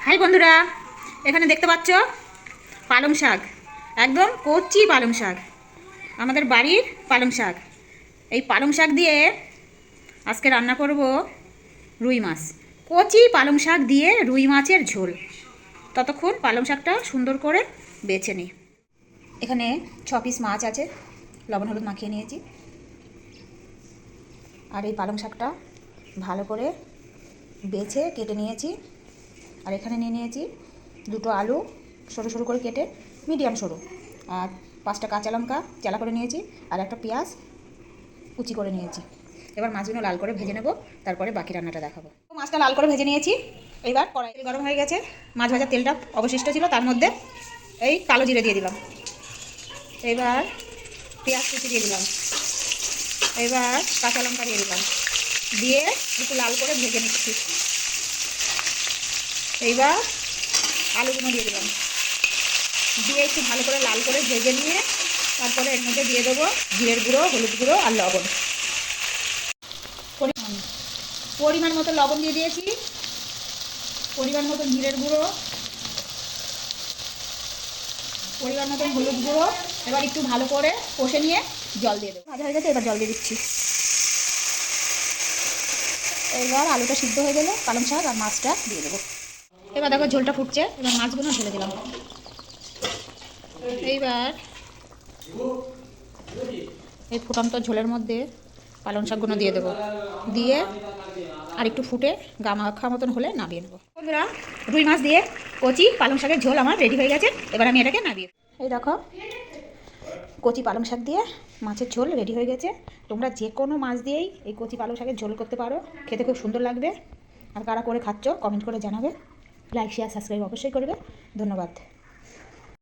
High বন্ধুরা, এখানে দেখতে পাচ্ছ পালং শাক, একদম কচি পালং শাক, আমাদের বাড়ির পালং শাক। এই পালং শাক দিয়ে আজকে রান্না করব রুই মাছ। কচি পালং শাক দিয়ে রুই মাছের ঝোল। ততক্ষণ পালং শাকটা সুন্দর করে বেছে নিই। এখানে 6 পিস মাছ আছে, লবণ হলুদ মাখিয়ে নিয়েছি। আর এই পালং শাকটা ভালো করে বেছে কেটে নিয়েছি। আর এখানে নিয়ে নিয়েছি 2টো আলু সরু সরু করে কেটে, মিডিয়াম সরু, আর 5টা কাঁচা লঙ্কা চেলা করে নিয়েছি, আর একটা পেঁয়াজ কুচি করে নিয়েছি। এবার মাছগুলো লাল করে ভেজে নেব, তারপরে বাকি রান্নাটা দেখাবো। মাছটা লাল করে ভেজে নিয়েছি। এইবার কড়াই গরম হয়ে গেছে, মাছ ভাজার তেলটা অবশিষ্ট ছিল, তার মধ্যে এই কালো জিরে দিয়ে দিলাম। এবার পেঁয়াজ কুচি দিয়ে দিলাম। এবার কাঁচা লঙ্কা দিয়ে দিলাম, দিয়ে একটু লাল করে ভেজে নিচ্ছি। এইবার আলুগুলো দিয়ে দিলাম, দিয়ে একটু ভালো করে লাল করে ভেজে নিয়ে তারপরে এর মধ্যে দিয়ে দেবো জিরের গুঁড়ো, হলুদ গুঁড়ো আর লবণ। পরিমাণ মতো লবণ দিয়ে দিয়েছি, পরিমাণ মতো জিরের গুঁড়ো, পরিমাণ মতো হলুদ গুঁড়ো। এবার একটু ভালো করে কষে নিয়ে জল দিয়ে দেবো। ভাজা হয়ে গেছে, এবার জল দিয়ে দিচ্ছি। এবার আলুটা সিদ্ধ হয়ে গেলে পালং শাক আর মাছটা দিয়ে দেবো। এবার দেখো ঝোলটা ফুটছে, এবার মাছগুলো ঢেলে দিলাম। এইবার এই ফুটন্ত ঝোলের মধ্যে পালং শাকগুলো দিয়ে দেবো, দিয়ে আর একটু ফুটে গা মাখা মতন হলে নামিয়ে নেবো। বন্ধুরা, রুই মাছ দিয়ে কচি পালং শাকের ঝোল আমার রেডি হয়ে গেছে। এবার আমি এটাকে নামিয়ে, এই দেখো কচি পালং শাক দিয়ে মাছের ঝোল রেডি হয়ে গেছে। তোমরা যে কোনো মাছ দিয়েই এই কচি পালং শাকের ঝোল করতে পারো, খেতে খুব সুন্দর লাগবে। আর কারা করে খাচ্ছ কমেন্ট করে জানাবে। লাইক শেয়ার সাবস্ক্রাইব অবশ্যই করবে। ধন্যবাদ।